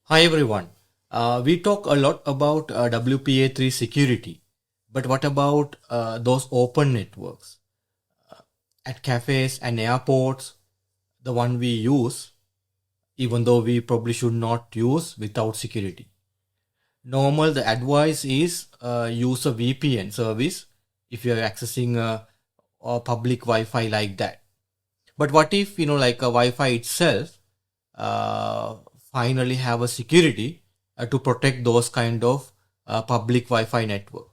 Hi everyone. We talk a lot about WPA3 security, but what about those open networks at cafes and airports, the one we use, even though we probably should not use without security? The advice is use a VPN service if you're accessing a public Wi-Fi like that. But what if, like a Wi-Fi itself, uh, finally have a security to protect those kind of public Wi-Fi network.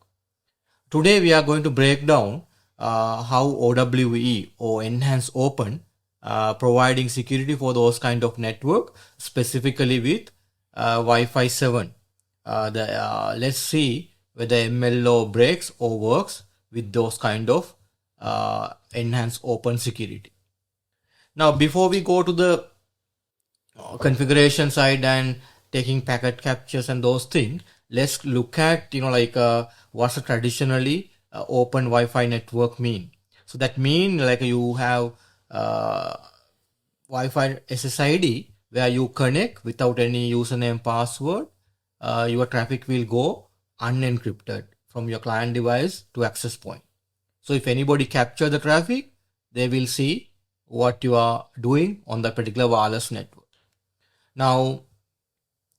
Today we are going to break down how OWE or Enhanced Open providing security for those kind of network, specifically with Wi-Fi 7. Let's see whether MLO breaks or works with those kind of Enhanced Open security. Now, before we go to the configuration side and taking packet captures and those things, let's look at what's a traditionally open Wi-Fi network mean. So that mean like you have Wi-Fi SSID where you connect without any username password. Your traffic will go unencrypted from your client device to access point. So if anybody capture the traffic, they will see what you are doing on that particular wireless network. Now,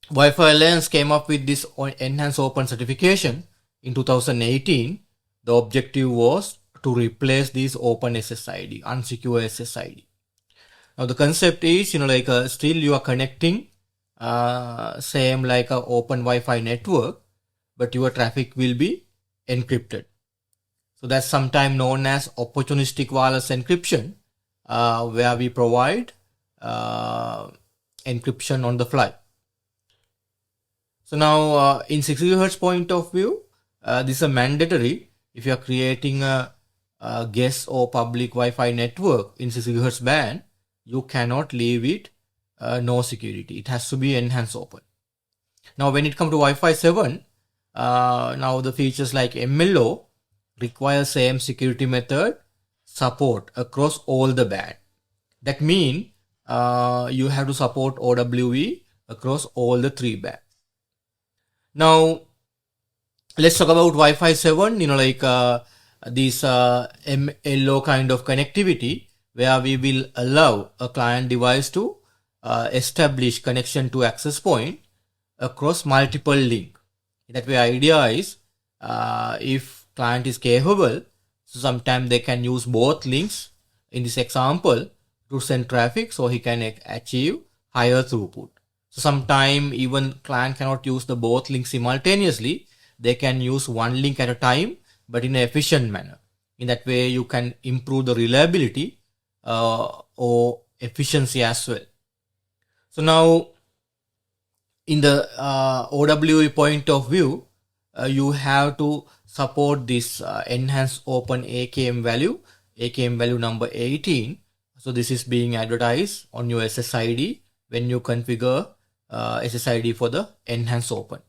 Wi-Fi Alliance came up with this Enhanced Open certification in 2018. The objective was to replace this Open SSID, unsecure SSID. Now, the concept is, still you are connecting, same like a open Wi-Fi network, but your traffic will be encrypted. So that's sometimes known as Opportunistic Wireless Encryption, where we provide encryption on the fly. So now in 6 GHz point of view, this is a mandatory. If you are creating a guest or public Wi-Fi network in 6 GHz band, you cannot leave it no security. It has to be enhanced open. Now when it comes to Wi-Fi 7, now the features like MLO require same security method support across all the band. That means you have to support OWE across all the 3 bands. Now, let's talk about Wi-Fi 7, this MLO kind of connectivity where we will allow a client device to establish connection to access point across multiple links. That way idea is if client is capable, so sometimes they can use both links in this example to send traffic so he can achieve higher throughput. So sometimes even client cannot use the both links simultaneously. They can use one link at a time, but in an efficient manner. In that way, you can improve the reliability or efficiency as well. So now, in the OWE point of view, you have to support this Enhanced Open AKM value number 18. So this is being advertised on your SSID when you configure SSID for the Enhanced Open.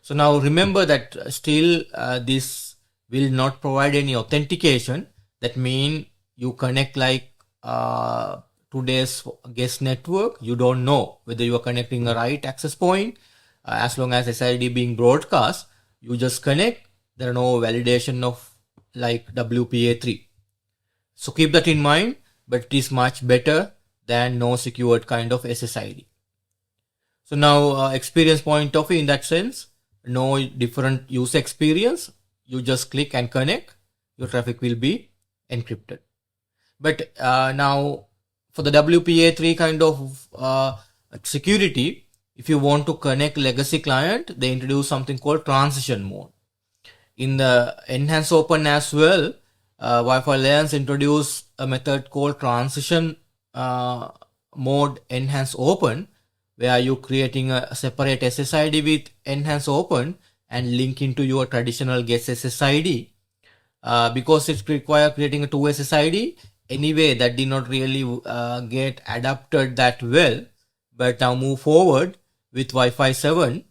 So now remember that still this will not provide any authentication. That means you connect like today's guest network. You don't know whether you are connecting a right access point. As long as SSID being broadcast, you just connect. There are no validation of like WPA3. So keep that in mind, but it is much better than no secured kind of SSID. So now experience point of view in that sense, no different user experience. You just click and connect, your traffic will be encrypted. But now for the WPA3 kind of security, if you want to connect legacy client, they introduce something called transition mode. In the Enhanced Open as well, Wi-Fi Alliance introduced a method called transition mode Enhanced Open, where you're creating a separate SSID with Enhanced Open and link into your traditional guest SSID. Because it requires creating a 2 SSID, anyway that did not really get adapted that well. But now move forward with Wi-Fi 7,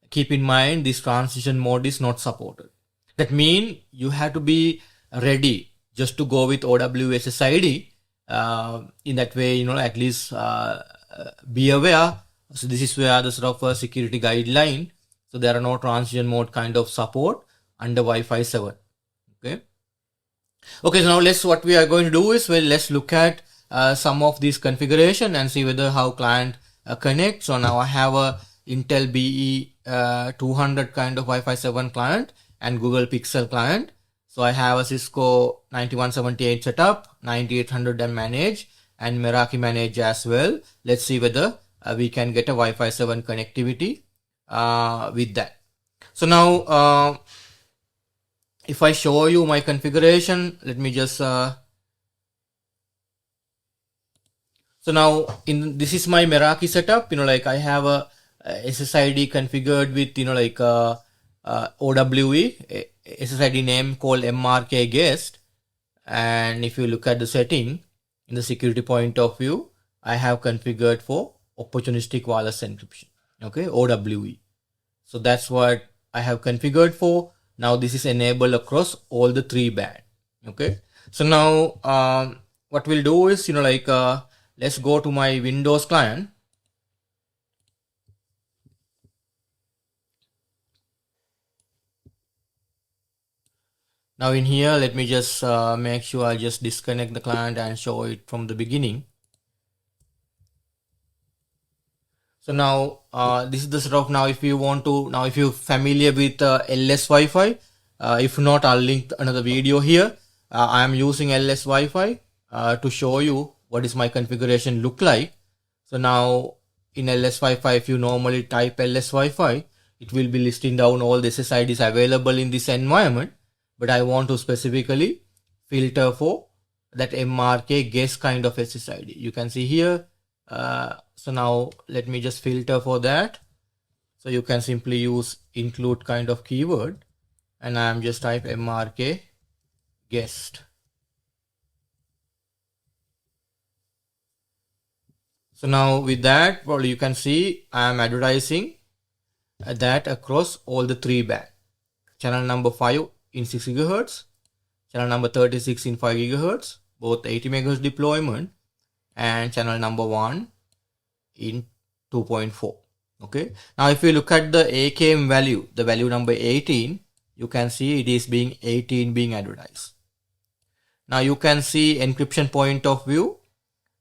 keep in mind this transition mode is not supported. That means you have to be ready just to go with OWE SSID. In that way, at least be aware So this is where the sort of a security guideline. So there are no transition mode kind of support under Wi-Fi 7. Okay. Okay, so now what we are going to do is, well, let's look at some of these configuration and see whether how client connect. So now I have a Intel BE 200 kind of Wi-Fi 7 client and Google Pixel client. So I have a Cisco 9178 setup, 9800 and manage, and Meraki manage as well. Let's see whether we can get a Wi-Fi 7 connectivity with that. So now if I show you my configuration, let me just so now this is my Meraki setup. Like I have a SSID configured with OWE SSID name called MRK guest, and if you look at the setting in the security point of view, I have configured for Opportunistic Wireless Encryption, okay, OWE. So that's what I have configured for. Now this is enabled across all the 3 band. Okay. So now what we'll do is, let's go to my Windows client. Now in here, let me just make sure I just disconnect the client and show it from the beginning. So now this is the sort of, now if you want to, now if you're familiar with LS Wi-Fi, if not, I'll link another video here. I am using LS Wi-Fi to show you what is my configuration look like. So now in LS Wi-Fi, if you normally type LS Wi-Fi, it will be listing down all the SSIDs available in this environment. But I want to specifically filter for that MRK guest kind of SSID. You can see here. So now let me just filter for that. So you can simply use include kind of keyword, and I am just type MRK guest. So now with that, well, you can see I am advertising that across all the 3 band. Channel number 5 in 6 GHz, channel number 36 in 5 GHz, both 80 MHz deployment, and channel number 1 in 2.4. Okay. Now if you look at the AKM value, the value number 18, you can see it is being 18 being advertised. Now you can see encryption point of view.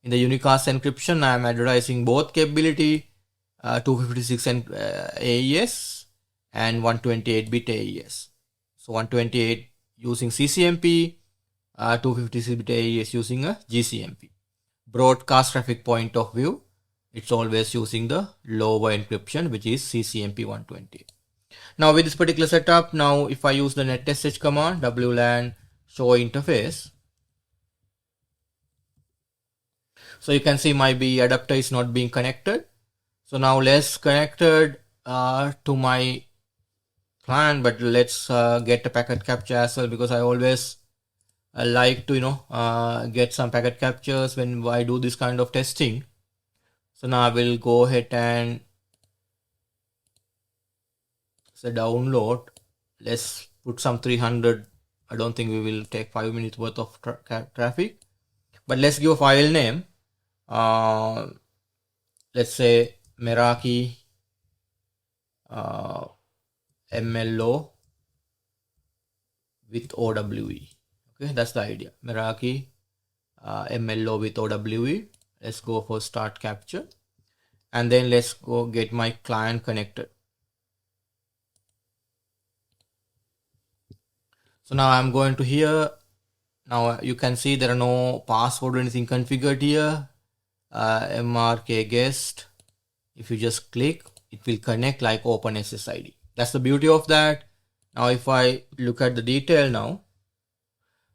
In the unicast encryption, I am advertising both capability 256 and AES and 128-bit AES. So 128 using CCMP, 256-bit AES using a GCMP. Broadcast traffic point of view, it's always using the lower encryption, which is CCMP 128. Now with this particular setup, now if I use the netsh command, WLAN show interface, so you can see my BE adapter is not being connected. So now let's connected to my client, but let's get a packet capture as well, because I always like to get some packet captures when I do this kind of testing. So now I will go ahead and say download. Let's put some 300. I don't think we will take 5 minutes worth of traffic, but let's give a file name. Let's say Meraki MLO with OWE. Okay, that's the idea. Meraki MLO with OWE. Let's go for start capture, and then let's go get my client connected. So now I'm going to here. Now you can see there are no password or anything configured here. MRK guest. If you just click, it will connect like Open SSID. That's the beauty of that. Now if I look at the detail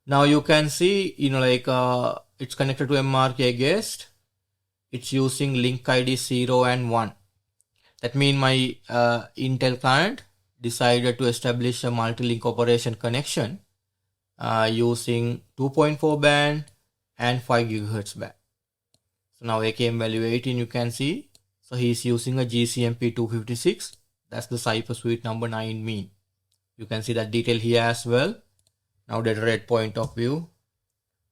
now you can see it's connected to MRK guest. It's using link ID 0 and 1. That means my Intel client decided to establish a multi-link operation connection using 2.4 band and 5 GHz band. So now AKM value 18, you can see. So he's using a GCMP 256. That's the cipher suite number 9 mean. You can see that detail here as well. Now data rate point of view,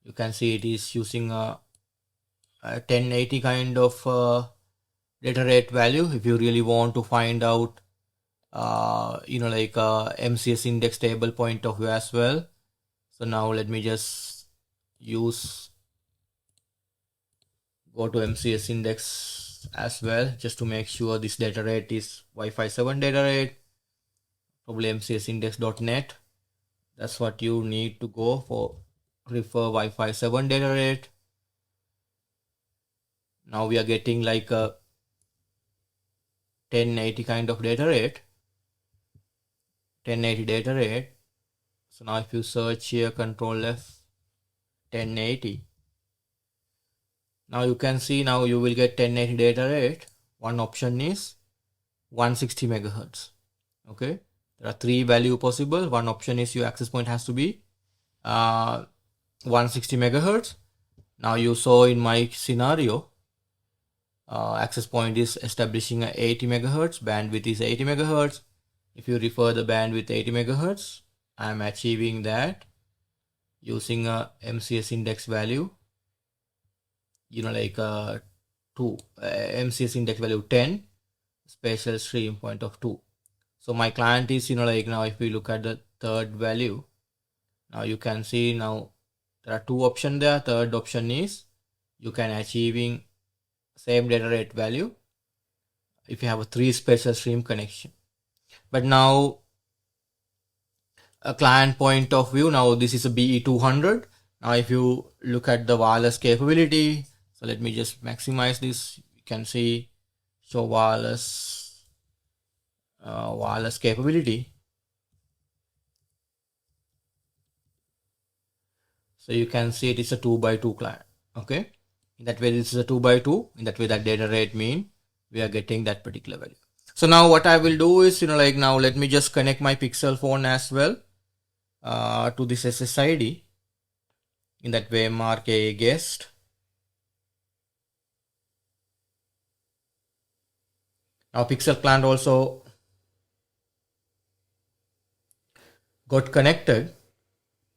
you can see it is using a 1080 kind of data rate value if you really want to find out MCS index table point of view as well. So now let me just go to MCS index as well, just to make sure this data rate is Wi-Fi 7 data rate, probably mcsindex.net. That's what you need to go for, refer Wi-Fi 7 data rate. Now we are getting like a 1080 kind of data rate, 1080 data rate. So now if you search here, Control F, 1080. Now you can see, now you will get 1080 data rate. One option is 160 megahertz. Okay, there are three value possible. One option is your access point has to be 160 megahertz. Now you saw in my scenario, access point is establishing a 80 megahertz, bandwidth is 80 megahertz. If you refer the bandwidth 80 megahertz, I am achieving that using a MCS index value, MCS index value 10, spatial stream point of 2. So my client is, now if we look at the third value, now you can see now there are two options there. Third option is you can achieving same data rate value if you have a 3 spatial stream connection. But now a client point of view, now this is a BE200. Now if you look at the wireless capability, so let me just maximize this. You can see show wireless capability. So you can see it is a 2x2 client. Okay, in that way this is a 2x2. In that way that data rate mean we are getting that particular value. So now what I will do is, now let me just connect my Pixel phone as well to this SSID. In that way mark a guest. Now Pixel client also got connected.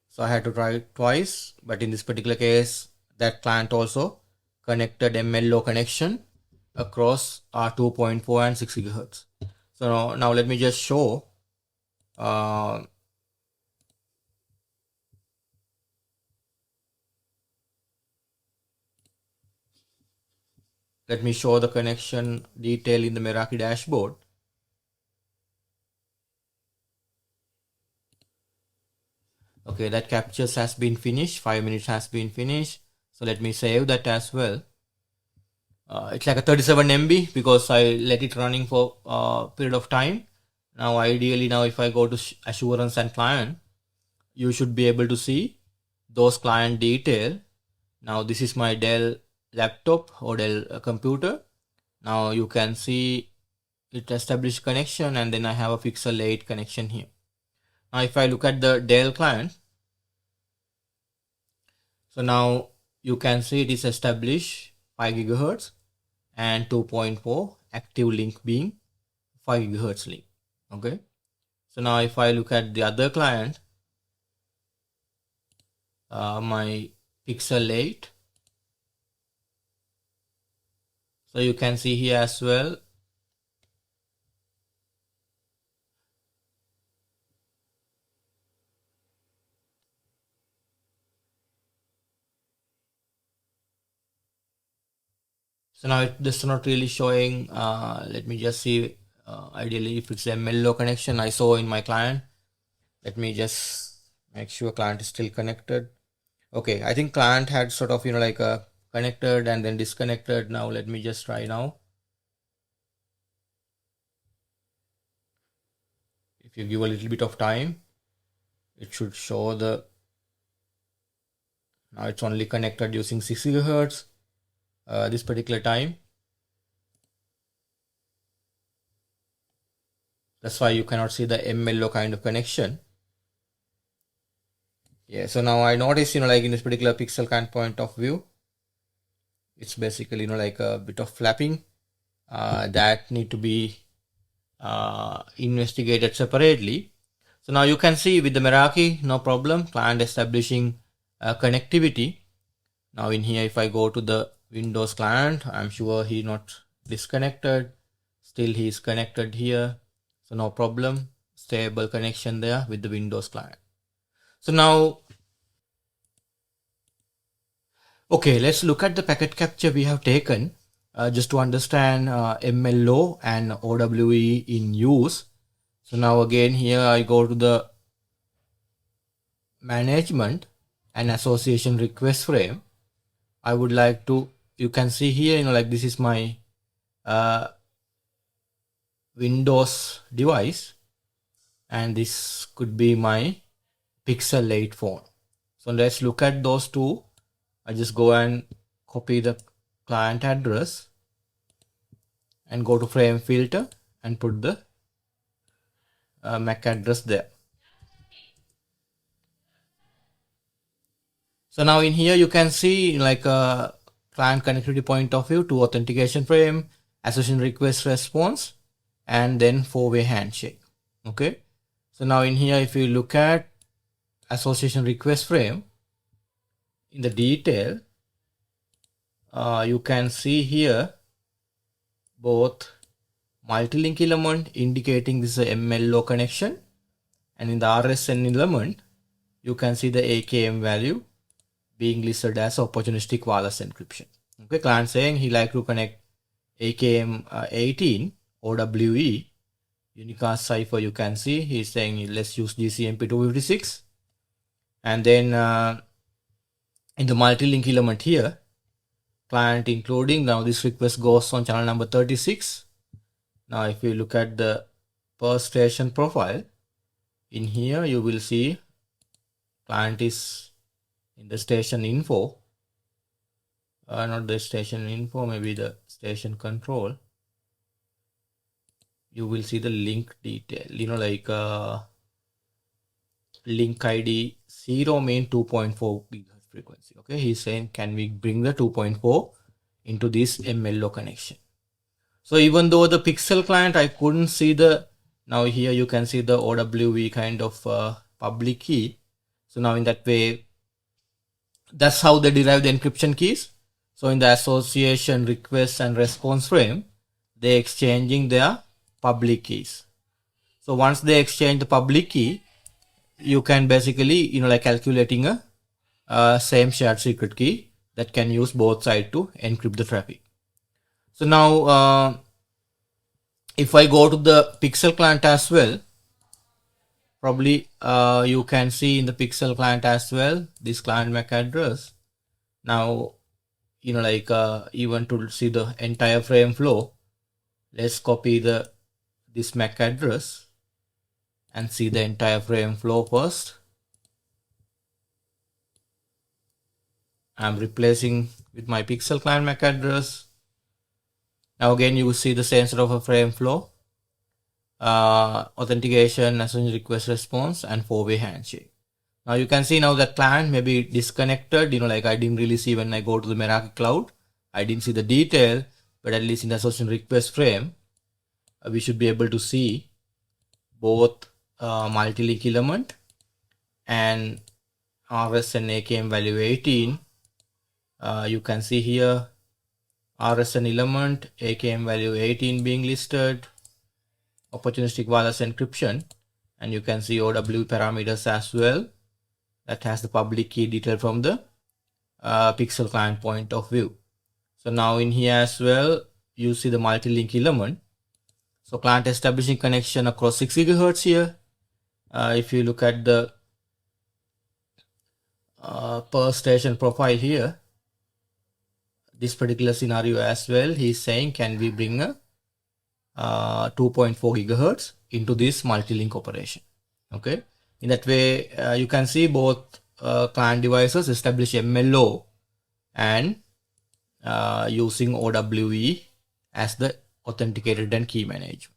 So I had to try it twice, but in this particular case, that client also connected MLO connection across 2.4 and 6 gigahertz. So now let me just show the connection detail in the Meraki dashboard. Okay, that captures has been finished. 5 minutes has been finished. So let me save that as well. It's like a 37 MB because I let it running for a period of time. Now ideally, now if I go to assurance and client, you should be able to see those client detail. Now this is my Dell laptop or Dell computer. Now you can see it established connection, and then I have a Pixel 8 connection here. Now if I look at the Dell client, so now you can see it is established 5 gigahertz and 2.4, active link being 5 gigahertz link. Okay, so now if I look at the other client, my Pixel 8, so you can see here as well. So now this is not really showing. Let me just see. Ideally, if it's a MLO connection I saw in my client, let me just make sure client is still connected. Okay, I think client had sort of connected and then disconnected. Now let me just try now. If you give a little bit of time, it should show the. Now it's only connected using 6 gigahertz. This particular time. That's why you cannot see the MLO kind of connection. Yeah, so now I notice, in this particular Pixel client point of view, it's basically, like a bit of flapping that need to be investigated separately. So now you can see with the Meraki, no problem, client establishing connectivity. Now in here, if I go to the Windows client, I'm sure he not disconnected. Still he is connected here. So no problem. Stable connection there with the Windows client. So now, okay, let's look at the packet capture we have taken just to understand MLO and OWE in use. So now again here I go to the management and association request frame. I would like to, you can see here, like this is my Windows device, and this could be my Pixel 8 phone. So let's look at those two. I just go and copy the client address and go to frame filter and put the MAC address there. So now in here you can see like a client connectivity point of view, to authentication frame, association request response, and then 4-way handshake. Okay. So now in here, if you look at association request frame in the detail, you can see here both multi-link element indicating this is a MLO connection, and in the RSN element, you can see the AKM value being listed as opportunistic wireless encryption. Okay, client saying he like to connect AKM 18 OWE unicast cipher. You can see he's saying let's use GCMP 256, and then in the multi-link element here, client including, now this request goes on channel number 36. Now if you look at the per station profile, in here you will see client is in the station info, not the station info, maybe the station control. You will see the link detail, like link ID 0 main 2.4 gigahertz frequency. Okay, he's saying can we bring the 2.4 into this MLO connection. So even though the Pixel client I couldn't see the, now here you can see the OWE kind of public key. So now in that way, that's how they derive the encryption keys. So in the association request and response frame, they're exchanging their public keys. So once they exchange the public key, you can basically, like calculating a same shared secret key that can use both sides to encrypt the traffic. So now, if I go to the Pixel client as well, probably you can see in the Pixel client as well, this client MAC address. Now, even to see the entire frame flow, let's copy this MAC address and see the entire frame flow first. I'm replacing with my Pixel client MAC address. Now again, you will see the same sort of a frame flow. Authentication, association request response, and 4-way handshake. Now you can see now that client may be disconnected, like I didn't really see when I go to the Meraki cloud. I didn't see the detail, but at least in the association request frame, we should be able to see both multi-link element and RSN AKM value 18. You can see here RSN element, AKM value 18 being listed, opportunistic wireless encryption, and you can see OWE parameters as well. That has the public key detail from the Pixel client point of view. So now in here as well, you see the multi-link element. So client establishing connection across 6 gigahertz here. If you look at the per station profile here, this particular scenario as well, he's saying can we bring a 2.4 gigahertz into this multi-link operation. Okay, in that way you can see both client devices establish MLO and using OWE as the authenticated and key management.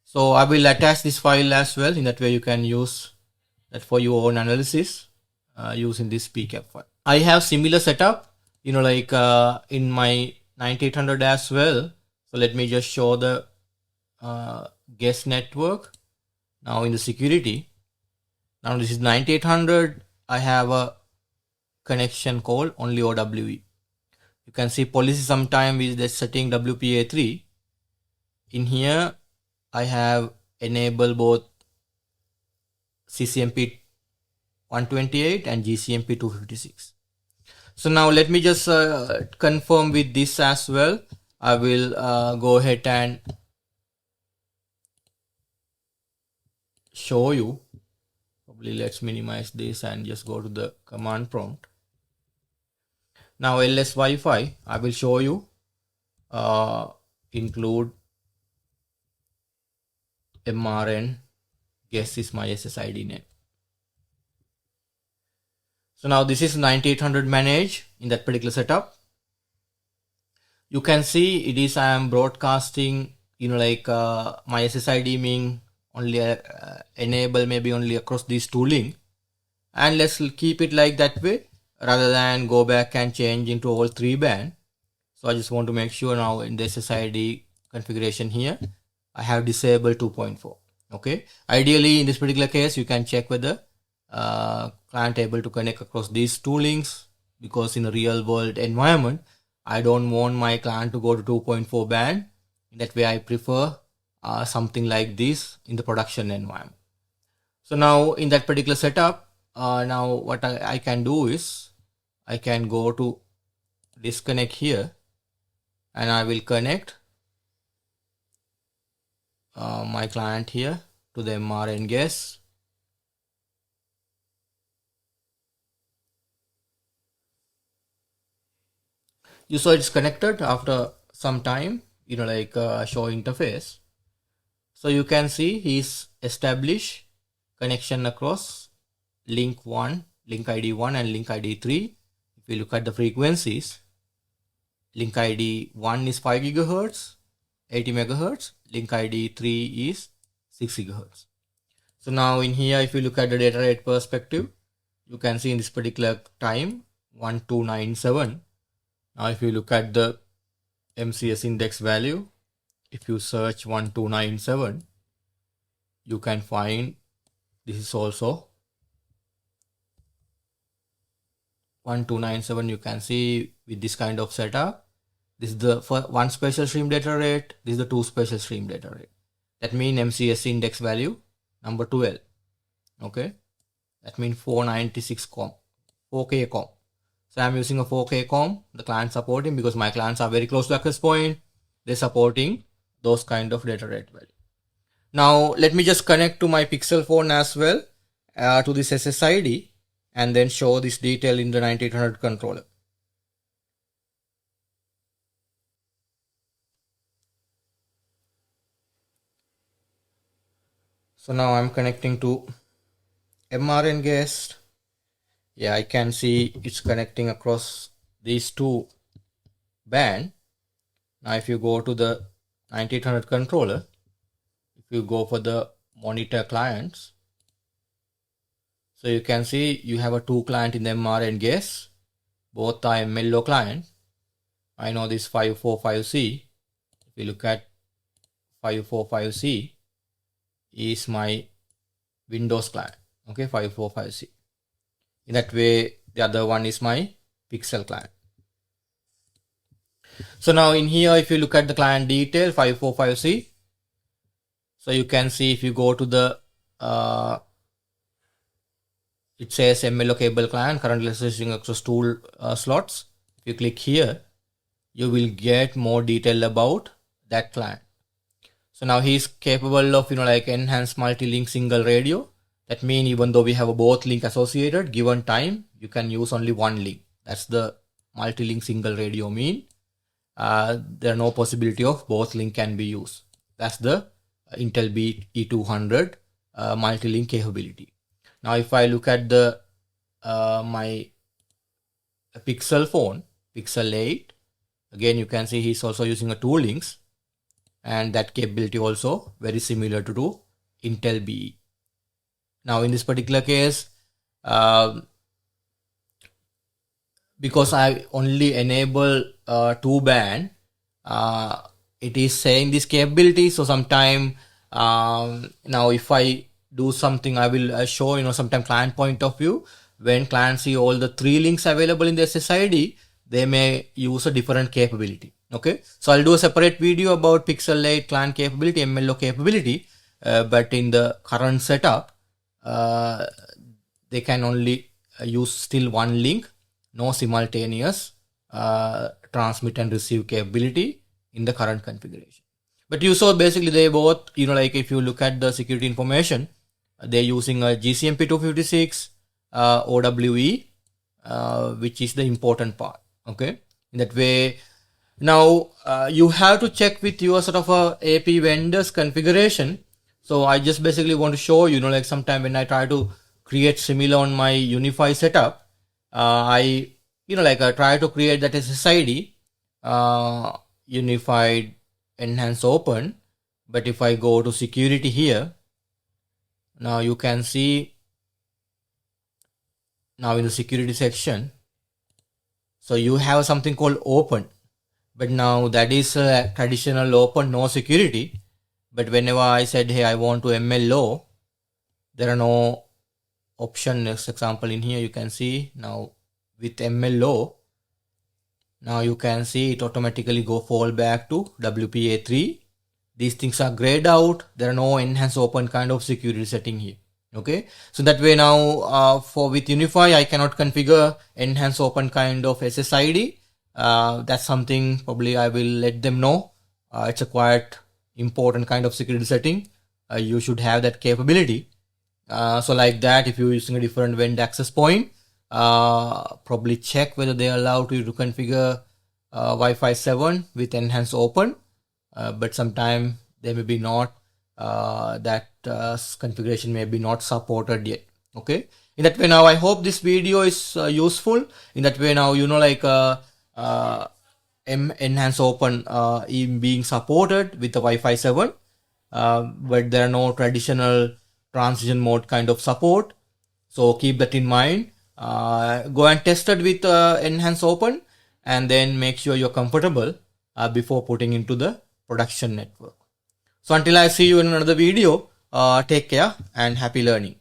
So I will attach this file as well. In that way you can use that for your own analysis using this pcap file. I have similar setup, like in my 9800 as well. So let me just show the guest network. Now in the security, now this is 9800. I have a connection called only OWE. You can see policy sometime with the setting WPA3. In here, I have enabled both CCMP 128 and GCMP 256. So now let me just confirm with this as well. I will go ahead and show you. Probably let's minimize this and just go to the command prompt. Now LS Wi-Fi, I will show you, include mrn guess is my SSID name. So now this is 9800 manage in that particular setup. You can see it is I am broadcasting, my SSID being only enable maybe only across these two links, and let's keep it like that way rather than go back and change into all three band. So I just want to make sure now in the SSID configuration here I have disabled 2.4. okay, ideally in this particular case you can check whether client able to connect across these two links, because in a real world environment I don't want my client to go to 2.4 band. In that way I prefer something like this in the production environment. So now in that particular setup, now what I can do is I can go to disconnect here and I will connect my client here to the mrn guess. You saw it's connected after some time, show interface. So you can see he's established connection across link 1, link ID 1 and link ID 3. If you look at the frequencies, link ID 1 is 5 GHz, 80 MHz, link ID 3 is 6 GHz. So now in here, if you look at the data rate perspective, you can see in this particular time 1297. Now if you look at the MCS index value, if you search 1297, you can find this is also 1297. You can see with this kind of setup, this is the one special stream data rate, this is the two special stream data rate. That means MCS index value number 12. Okay, that means 496 com, 4K com. So I'm using a 4K com, the client supporting, because my clients are very close to access point. They're supporting those kind of data rate value. Now let me just connect to my Pixel phone as well to this SSID and then show this detail in the 9800 controller. So now I'm connecting to mrn guest. Yeah, I can see it's connecting across these two band. Now if you go to the 9800 controller, if you go for the monitor clients, so you can see you have a two client in the mrn guest. Both are MLO client. I know this 545C. If you look at 545C is my Windows client. Okay, 545C. In that way, the other one is my Pixel client. So now in here, if you look at the client detail 545C, so you can see if you go to the it says MLO cable client currently switching across two slots. If you click here, you will get more detail about that client. So now he is capable of enhanced multi-link single radio. That means even though we have both link associated, given time you can use only one link. That's the multi-link single radio mean. There are no possibility of both link can be used. That's the Intel B E200 multi-link capability. Now if I look at the my Pixel phone, Pixel 8, again you can see he's also using a two links, and that capability also very similar to Intel BE. Now in this particular case, because I only enable two band, it is saying this capability. So sometime now if I do something, I will show sometime client point of view. When client see all the three links available in the SSID, they may use a different capability. Okay, so I'll do a separate video about Pixel 8 client capability, MLO capability, but in the current setup, they can only use still one link, no simultaneous transmit and receive capability in the current configuration. But you saw basically they both, like if you look at the security information, they're using a GCMP 256 OWE, which is the important part. Okay, in that way. Now you have to check with your sort of a AP vendor's configuration. So I just basically want to show like sometime when I try to create similar on my UniFi setup, I try to create that SSID, Unified Enhance Open. But if I go to security here, now you can see now in the security section, so you have something called open. But now that is a traditional open, no security. But whenever I said, hey, I want to MLO, there are no options. For example, in here you can see now with MLO, now you can see it automatically fall back to WPA3. These things are grayed out. There are no enhanced open kind of security setting here. Okay, so that way now with UniFi, I cannot configure enhanced open kind of SSID. That's something probably I will let them know. It's a quite important kind of security setting. You should have that capability. So like that, if you're using a different vendor access point, probably check whether they allow you to configure Wi-Fi 7 with enhanced open. But sometime they may be not, that configuration may be not supported yet. Okay, in that way now I hope this video is useful. In that way now enhanced open being supported with the Wi-Fi 7, but there are no traditional transition mode kind of support. So keep that in mind. Go and test it with enhanced open, and then make sure you're comfortable before putting into the production network. So until I see you in another video, take care and happy learning.